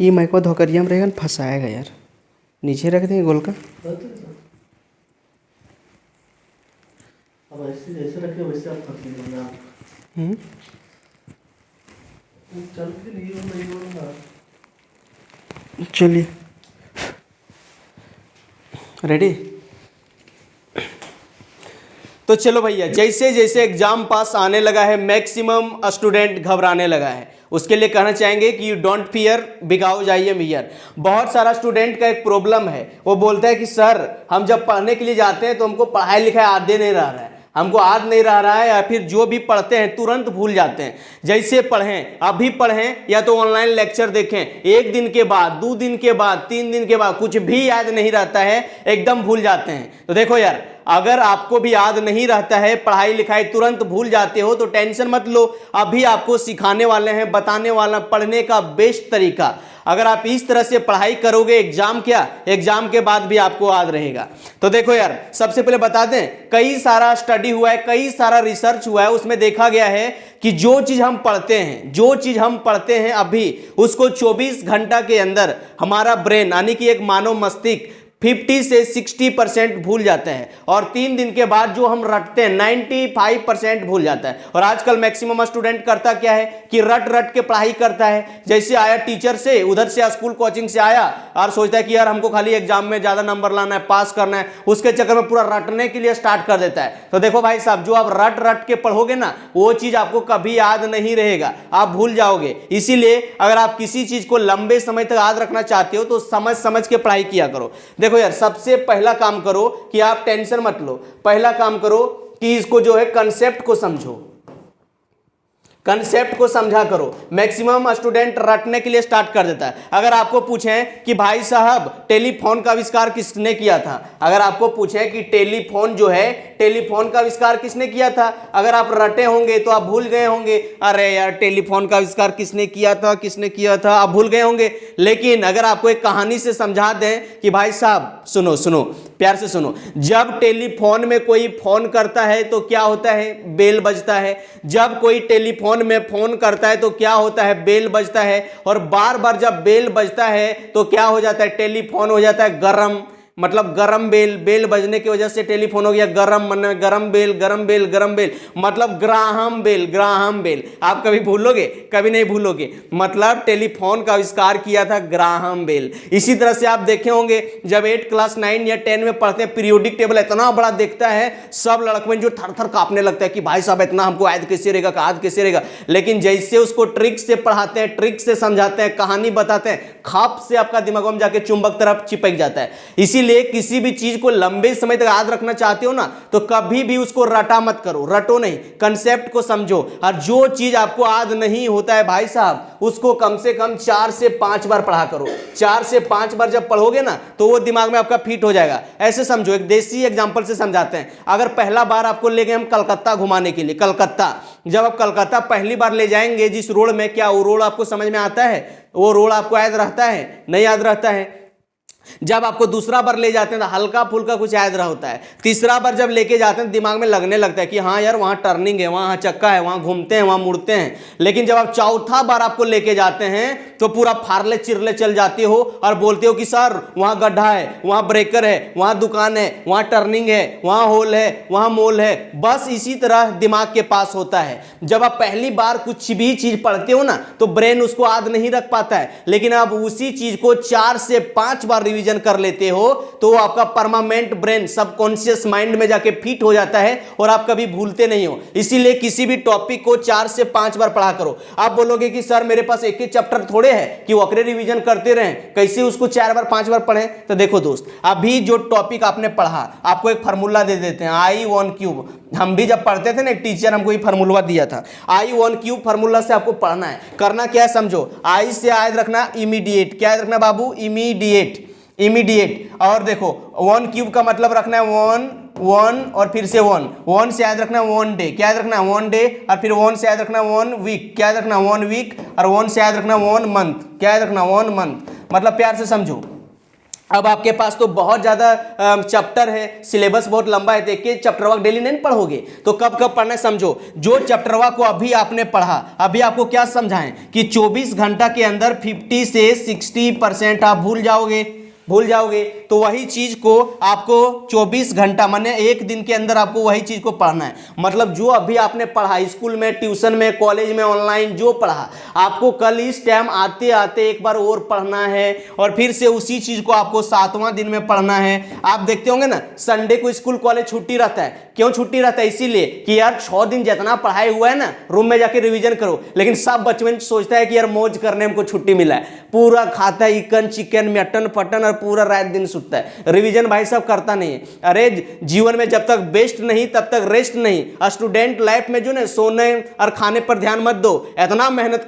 ये माइक धोकरिया में रहेगा, फंसाएगा यार। नीचे रख देंगे गोल का। अब ऐसे जैसे रखे वैसे आप फंस लेंगे। चल के नहीं होगा। चलिए रेडी। तो चलो भैया, जैसे जैसे एग्जाम पास आने लगा है मैक्सिमम स्टूडेंट घबराने लगा है। उसके लिए कहना चाहेंगे कि you don't fear because I am here. बहुत सारा स्टूडेंट का एक प्रॉब्लम है, वो बोलता है कि सर हम जब पढ़ने के लिए जाते हैं तो हमको पढ़ाई लिखाई आदे नहीं रह रहा है, हमको याद नहीं रह रहा है, या फिर जो भी पढ़ते हैं तुरंत भूल जाते हैं। जैसे पढ़ें, अभी पढ़ें या तो ऑनलाइन लेक्चर देखें, 1 दिन के बाद, 2 दिन के बाद, 3 दिन के बाद कुछ भी याद नहीं रहता है, एकदम भूल जाते हैं। तो देखो यार, अगर आपको भी याद नहीं रहता है, पढ़ाई लिखाई तुरंत भूल जाते हो, तो टेंशन मत लो। अभी आपको सिखाने वाले हैं, बताने वाला पढ़ने का बेस्ट तरीका। अगर आप इस तरह से पढ़ाई करोगे, एग्जाम के बाद भी आपको याद रहेगा। तो देखो यार, सबसे पहले बता दें, कई सारा स्टडी हुआ है, कई सारा रिसर्च हुआ है, उसमें देखा गया है कि जो चीज हम पढ़ते हैं अभी, उसको 24 घंटा के अंदर हमारा ब्रेन यानी कि एक मानव मस्तिष्क 50 से 60% भूल जाते हैं, और 3 दिन के बाद जो हम रटते हैं 95% भूल जाता है। और आजकल मैक्सिमम स्टूडेंट करता क्या है कि रट के पढ़ाई करता है। जैसे आया टीचर से, उधर से स्कूल कोचिंग से आया और सोचता है कि यार हमको खाली एग्जाम में ज्यादा नंबर लाना है, पास करना है, उसके चक्कर में पूरा रटने के लिए स्टार्ट कर देता है। तो देखो भाई साहब, जो आप रट के पढ़ोगे ना, वो चीज आपको कभी याद नहीं रहेगा, आप भूल जाओगे। इसीलिए अगर आप किसी चीज को लंबे समय तक याद रखना चाहते हो तो समझ के पढ़ाई किया करो। देखो यार, सबसे पहला काम करो कि आप टेंशन मत लो, पहला काम करो कि इसको जो है कंसेप्ट को समझो, कंसेप्ट को समझा करो। मैक्सिमम स्टूडेंट रटने के लिए स्टार्ट कर देता है। अगर आपको पूछें कि भाई साहब टेलीफोन का आविष्कार किसने किया था, अगर आपको पूछें कि टेलीफोन का आविष्कार किसने किया था, अगर आप रटे होंगे तो आप भूल गए होंगे, अरे यार टेलीफोन का आविष्कार किसने किया था, आप भूल गए होंगे। लेकिन अगर आपको एक कहानी से समझा दें कि भाई साहब सुनो प्यार से सुनो, जब टेलीफोन में कोई फोन करता है तो क्या होता है, बेल बजता है। जब कोई टेलीफोन में फोन करता है तो क्या होता है, बेल बजता है। और बार बार जब बेल बजता है तो क्या हो जाता है, टेलीफोन हो जाता है गरम, मतलब गरम बेल बजने की वजह से टेलीफोन हो गया गरम, गरम बेल, मतलब ग्राहम बेल। आप कभी भूलोगे? कभी नहीं भूलोगे। मतलब टेलीफोन का आविष्कार किया था ग्राहम बेल। इसी तरह से आप देखे होंगे, जब 8 क्लास 9 या 10 में पढ़ते हैं, पीरियोडिक टेबल इतना बड़ा देखता है, सब लड़कों जो थर कांपने लगता है कि भाई साहब इतना हमको याद कैसे रहेगा। लेकिन जैसे उसको ट्रिक से पढ़ाते हैं, ट्रिक से समझाते हैं, कहानी बताते हैं, खाप से आपका दिमाग में जाके चुंबक तरफ चिपक जाता है। इसीलिए किसी भी चीज को लंबे समय तक याद रखना चाहते हो ना, तो कभी भी उसको रटा मत करो, रटो नहीं, कंसेप्ट को समझो। और जो चीज आपको याद नहीं होता है भाई साहब, उसको कम से कम 4 से 5 बार पढ़ा करो। 4 से 5 बार जब पढ़ोगे ना, तो वो दिमाग में आपका फिट हो जाएगा। ऐसे समझो, एक देसी एग्जांपल से समझाते हैं। अगर पहला बार आपको ले गए हम कलकत्ता घुमाने के लिए, कलकत्ता, जब आप कलकत्ता पहली बार ले जाएंगे जिस रोड में, क्या वो रोड आपको समझ में आता है? वो रोड आपको याद रहता है? नहीं याद रहता है। जब आपको दूसरा बार ले जाते हैं तो हल्का फुल्का कुछ याद रहा होता है। तीसरा बार जब लेके जाते हैं दिमाग में लगने लगता है कि हाँ यार वहाँ टर्निंग है, वहाँ चक्का है, वहाँ घूमते हैं, वहाँ मुड़ते हैं। लेकिन जब आप चौथा बार आपको लेके जाते हैं तो पूरा फारले चिरले चल जाते हो और बोलते हो कि सर वहाँ गड्ढा है, वहाँ ब्रेकर है, वहाँ दुकान है, वहाँ टर्निंग है, वहाँ होल है, वहाँ मोल है। बस इसी तरह दिमाग के पास होता है। जब आप पहली बार कुछ भी चीज पढ़ते हो ना, तो ब्रेन उसको याद नहीं रख पाता है। लेकिन आप उसी चीज को 4 से 5 बार रिवीजन कर लेते हो तो आपका परमानेंट ब्रेन सबकॉन्शियस माइंड में जाके फिट हो जाता है और आप कभी भूलते नहीं हो। इसीलिए किसी भी टॉपिक को 4 से 5 बार पढ़ा करो। आप बोलोगे कि सर मेरे पास एक ही चैप्टर थोड़े है कि वक्रे रिवीजन करते रहें, कैसे उसको 4 बार 5 बार पढ़ें? तो देखो दोस्त, अभी जो टॉपिक आपने पढ़ा, आपको एक फार्मूला दे देते हैं, I1³ हम भी जब पढ़ते थे ना, टीचर हमको ये फार्मूला दिया था, I1³ फार्मूला से आपको पढ़ना है। करना क्या है समझो, I से याद रखना इमीडिएट, क्या याद रखना बाबू? इमीडिएट। और देखो 1³ का मतलब रखना है 1 और फिर से 1 से याद रखना 1 डे, क्या याद रखना 1 डे, और फिर 1 से याद रखना 1 वीक, क्या याद रखना 1 वीक, और 1 से याद रखना 1 मंथ, क्या याद रखना 1 मंथ। मतलब प्यार से समझो, अब आपके पास तो बहुत ज़्यादा चैप्टर है, सिलेबस बहुत लंबा है, तो एक चैप्टर वर्क डेली नहीं पढ़ोगे तो कब कब पढ़ना है समझो। जो चैप्टर वर्क को अभी आपने पढ़ा, अभी आपको क्या समझाएं कि 24 घंटा के अंदर 50 से 60% आप भूल जाओगे। तो वही चीज को आपको 24 घंटा माने एक दिन के अंदर आपको वही चीज को पढ़ना है। मतलब जो अभी आपने पढ़ा स्कूल में, ट्यूशन में, कॉलेज में, ऑनलाइन जो पढ़ा, आपको कल इस टाइम आते आते एक बार और पढ़ना है और फिर से उसी चीज को आपको 7वां दिन में पढ़ना है। आप देखते होंगे ना, संडे को स्कूल कॉलेज छुट्टी रहता है। क्यों छुट्टी रहता है? इसीलिए कि यार 6 दिन जितना पढ़ाई हुआ है ना, रूम में जाके रिवीजन करो। लेकिन सब बचपन सोचता है कि यार मौज करने हमको छुट्टी मिला है, पूरा खाता है चिकन चिकन मटन पटन और पूरा रात दिन सुतता है। रिवीजन भाई साहब करता नहीं है। अरे जीवन में जब तक बेस्ट नहीं तब तक रेस्ट नहीं। स्टूडेंट लाइफ में जो ना सोने और खाने पर ध्यान मत दो, इतना मेहनत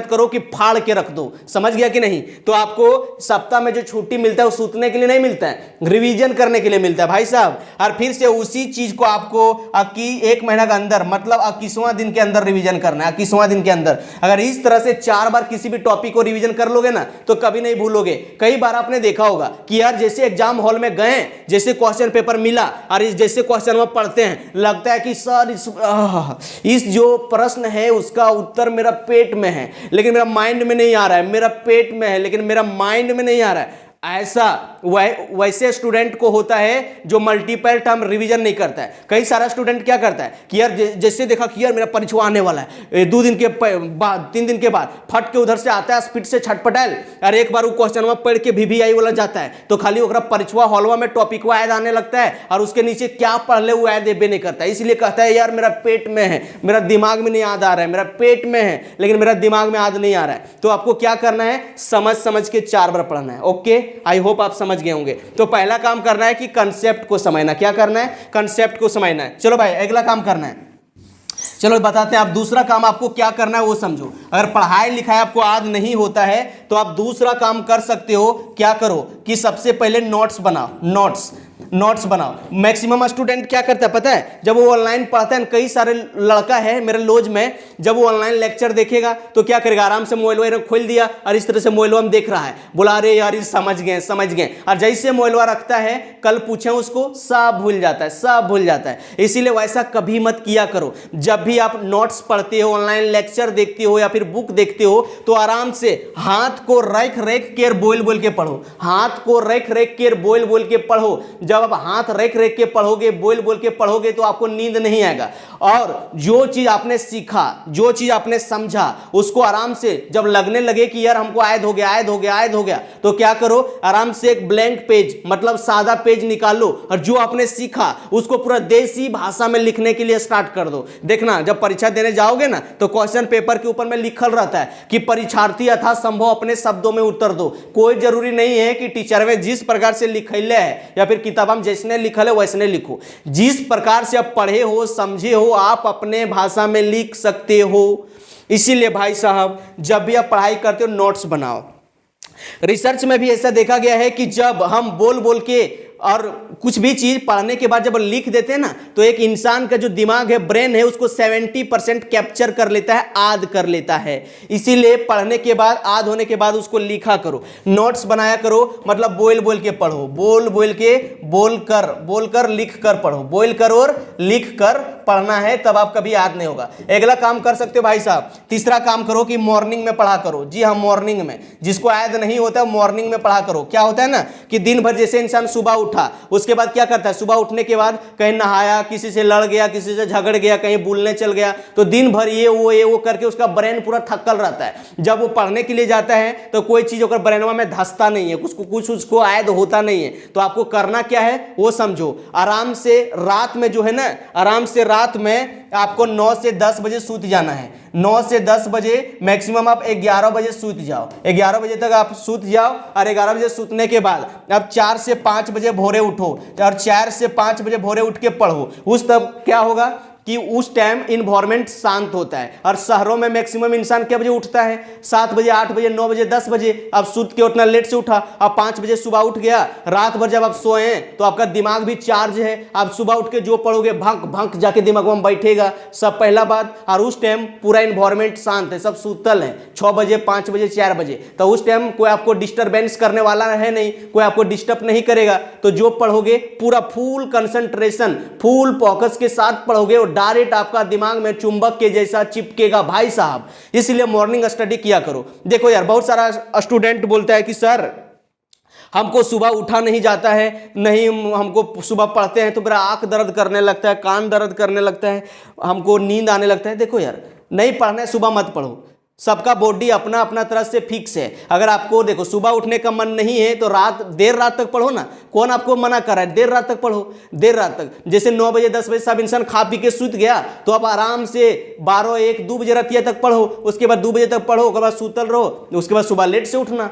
करो कि फाड़ के रख दो। समझ गया कि नहीं? तो आपको सप्ताह में जो छुट्टी मिलता है वो सूतने के लिए नहीं मिलता है, रिवीजन करने के लिए मिलता है भाई साहब। और फिर से उसी चीज को आपको 1 महीना के अंदर मतलब 21वां दिन के अंदर रिवीजन करना है। 21वां दिन के अंदर अगर इस तरह से 4 बार किसी भी टॉपिक को रिवीजन कर लोगे ना तो कभी नहीं भूलोगे। कई बार आपने देखा होगा कि यार जैसे एग्जाम हॉल में गए, जैसे क्वेश्चन पेपर मिला और इस जैसे क्वेश्चन में पढ़ते हैं, लगता है कि सर इस जो प्रश्न है उसका उत्तर मेरा पेट में है लेकिन मेरा माइंड में नहीं आ रहा है, मेरा पेट में है लेकिन मेरा माइंड में नहीं आ रहा है। ऐसा वैसे स्टूडेंट को होता है जो मल्टीपल टर्म रिवीजन नहीं करता है। कई सारा स्टूडेंट क्या करता है कि यार जैसे देखा कि यार मेरा परीक्षा आने वाला है, 2 दिन के बाद 3 दिन के बाद फट के उधर से आता है, स्पीड से छटपटाल और एक बार वो क्वेश्चन में पढ़ के VVI वाला जाता है तो खाली ओकरा परीक्षा हॉलवा में टॉपिक ऐड आने लगता है और उसके नीचे क्या पढ़ ले वो ऐड देबे नहीं करता है। इसलिए कहता है यार मेरा पेट में है, मेरा दिमाग में नहीं याद आ रहा है, मेरा पेट में है लेकिन मेरा दिमाग में याद नहीं आ रहा है। तो आपको क्या करना है, समझ के 4 बार पढ़ना है। ओके, आई होप आप समझ गए होंगे। तो पहला काम करना है कि कंसेप्ट को समझना। क्या करना है? कंसेप्ट को समझना है। चलो भाई अगला काम करना है, चलो बताते हैं। आप दूसरा काम आपको क्या करना है वो समझो। अगर पढ़ाई लिखाई आपको आज नहीं होता है तो आप दूसरा काम कर सकते हो। क्या करो कि सबसे पहले नोट्स बनाओ। नोट्स बनाओ। मैक्सिमम स्टूडेंट क्या करता है पता है? जब वो ऑनलाइन पढ़ता है, कई सारे लड़का है मेरे लॉज में, जब वो ऑनलाइन लेक्चर देखेगा तो क्या करेगा, आराम से मोबाइल खोल दिया और इस तरह से मोबाइल में देख रहा है, बोला अरे यार ये समझ गए। और जैसे मोबाइल रखता है, कल पूछे उसको सब भूल जाता है। इसीलिए वैसा कभी मत किया करो। जब भी आप नोट्स पढ़ते हो, ऑनलाइन लेक्चर देखते हो या फिर बुक देखते हो तो आराम से हाथ को रख के बोल के पढ़ो। हाथ को रख के बोल के पढ़ो। जब आप हाथ रख के पढ़ोगे, बोल के पढ़ोगे तो आपको नींद नहीं आएगा। और जो चीज आपने सीखा, जो चीज आपने समझा, उसको आराम से जब लगने लगे कि यार हमको आयद हो गया तो क्या करो, आराम से एक ब्लैंक पेज मतलब सादा पेज निकालो और जो आपने सीखा उसको पूरा देसी भाषा में लिखने के लिए स्टार्ट कर दो। देखना जब परीक्षा देने जाओगे ना तो क्वेश्चन पेपर के ऊपर में लिखल रहता है कि परीक्षार्थी यथासंभव अपने शब्दों में उत्तर दो। कोई जरूरी नहीं है कि टीचर में जिस प्रकार से लिखले है या फिर किताब में जैसने लिखल है वैसने लिखो। जिस प्रकार से आप पढ़े हो, समझे हो, आप अपने भाषा में लिख सकते हो। इसीलिए भाई साहब जब भी आप पढ़ाई करते हो नोट्स बनाओ। रिसर्च में भी ऐसा देखा गया है कि जब हम बोल के और कुछ भी चीज पढ़ने के बाद जब लिख देते हैं ना तो एक इंसान का जो दिमाग है, ब्रेन है, उसको 70% कैप्चर कर लेता है, याद कर लेता है। इसीलिए पढ़ने के बाद, याद होने के बाद उसको लिखा करो, नोट्स बनाया करो। मतलब बोल के पढ़ो, बोल कर लिख कर पढ़ो, बोल कर और लिख कर पढ़ना है, तब आप कभी याद नहीं होगा। अगला काम कर सकते हो भाई साहब, तीसरा काम करो कि मॉर्निंग में पढ़ा करो। जी हाँ, मॉर्निंग में, जिसको याद नहीं होता मॉर्निंग में पढ़ा करो। क्या होता है ना कि दिन भर जैसे इंसान सुबह उठा, उसके बाद क्या करता है, सुबह उठने के बाद कहीं नहाया, किसी से लड़ गया, किसी से झगड़ गया, कहीं बुलने चल गया, तो दिन भर ये वो करके उसका ब्रेन पूरा थकल रहता है। जब वो पढ़ने के लिए जाता है तो कोई चीज अगर ब्रेनवा में धंसता नहीं है, कुछ उसको याद होता नहीं है। तो आपको करना क्या है वो समझो। आराम से रात में जो है ना, आराम से रात में आपको 9 से 10 बजे सूत जाना है। 9 से 10 बजे, मैक्सिमम आप 11 बजे सूत जाओ। 11 बजे तक आप सूत जाओ और 11 बजे सूतने के बाद अब 4 से 5 बजे भोरे उठो और 4 से 5 बजे भोरे उठ के पढ़ो। उस तब क्या होगा कि उस टाइम इन्वायरमेंट शांत होता है। और शहरों में मैक्सिमम इंसान क्या बजे उठता है? 7 बजे, 8 बजे, 9 बजे, 10 बजे। अब सूत के उतना लेट से उठा, अब 5 बजे सुबह उठ गया, रात भर जब आप सोए तो आपका दिमाग भी चार्ज है, आप सुबह उठ के जो पढ़ोगे भंक भंक जाके दिमाग में बैठेगा, सब पहला बात। और उस टाइम पूरा इन्वायरमेंट शांत है, सब सूतल है, 6 बजे, 5 बजे, 4 बजे, तो उस टाइम कोई आपको डिस्टर्बेंस करने वाला है नहीं, कोई आपको डिस्टर्ब नहीं करेगा। तो जो पढ़ोगे पूरा फुल कंसंट्रेशन, फुल फोकस के साथ पढ़ोगे और डायरेक्ट आपका दिमाग में चुंबक के जैसा चिपकेगा भाई साहब। इसलिए मॉर्निंग स्टडी किया करो। देखो यार, बहुत सारा स्टूडेंट बोलता है कि सर हमको सुबह उठा नहीं जाता है, नहीं हमको सुबह पढ़ते हैं तो मेरा आंख दर्द करने लगता है, कान दर्द करने लगता है, हमको नींद आने लगता है। देखो यार, नहीं पढ़ना है सुबह मत पढ़ो, सबका बॉडी अपना अपना तरह से फिक्स है। अगर आपको देखो सुबह उठने का मन नहीं है तो देर रात तक पढ़ो ना, कौन आपको मना कर रहा है? देर रात तक पढ़ो, देर रात तक। जैसे 9 बजे 10 बजे सब इंसान खा पी के सूत गया तो आप आराम से 12, 1, 2 बजे रतिया तक पढ़ो, उसके बाद 2 बजे तक पढ़ो, उसके बाद सूतल रहो, उसके बाद सुबह लेट से उठना।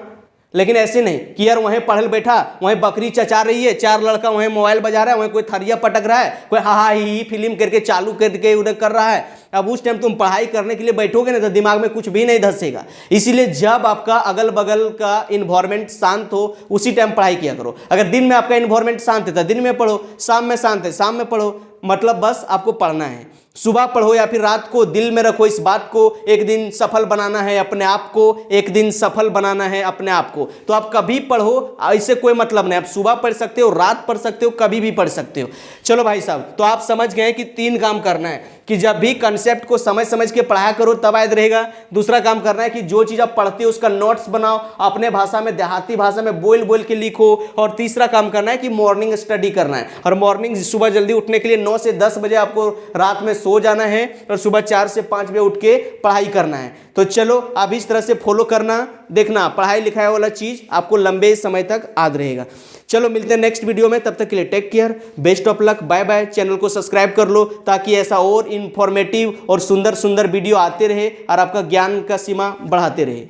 लेकिन ऐसे नहीं कि यार वहीं पढ़ल बैठा, वहीं बकरी चचा रही है, 4 लड़का वहीं मोबाइल बजा रहा है, वहीं कोई थरिया पटक रहा है, कोई हा ही फिल्म करके चालू करके उधर कर रहा है। अब उस टाइम तुम पढ़ाई करने के लिए बैठोगे ना तो दिमाग में कुछ भी नहीं धंसेगा। इसीलिए जब आपका अगल बगल का इन्वायरमेंट शांत हो उसी टाइम पढ़ाई किया करो। अगर दिन में आपका इन्वायरमेंट शांत है तो दिन में पढ़ो, शाम में शांत है शाम में पढ़ो, मतलब बस आपको पढ़ना है। सुबह पढ़ो या फिर रात को, दिल में रखो इस बात को, एक दिन सफल बनाना है अपने आप को, एक दिन सफल बनाना है अपने आप को। तो आप कभी पढ़ो, ऐसे कोई मतलब नहीं, आप सुबह पढ़ सकते हो, रात पढ़ सकते हो, कभी भी पढ़ सकते हो। चलो भाई साहब, तो आप समझ गए कि 3 काम करना है कि जब भी कंसेप्ट को समझ समझ के पढ़ाया करो तब याद रहेगा। दूसरा काम करना है कि जो चीज़ आप पढ़ते हो उसका नोट्स बनाओ, अपने भाषा में, देहाती भाषा में बोल बोल के लिखो। और तीसरा काम करना है कि मॉर्निंग स्टडी करना है। और मॉर्निंग सुबह जल्दी उठने के लिए 9 से 10 बजे आपको रात में सो जाना है और सुबह 4 से 5 बजे उठ के पढ़ाई करना है। तो चलो आप इस तरह से फॉलो करना, देखना पढ़ाई लिखाई वाला चीज़ आपको लंबे समय तक याद रहेगा। चलो मिलते हैं नेक्स्ट वीडियो में, तब तक के लिए take care, best of luck, bye bye. Channel को सब्सक्राइब कर लो ताकि ऐसा और इंफॉर्मेटिव और सुंदर सुंदर वीडियो आते रहे और आपका ज्ञान का सीमा बढ़ाते रहे।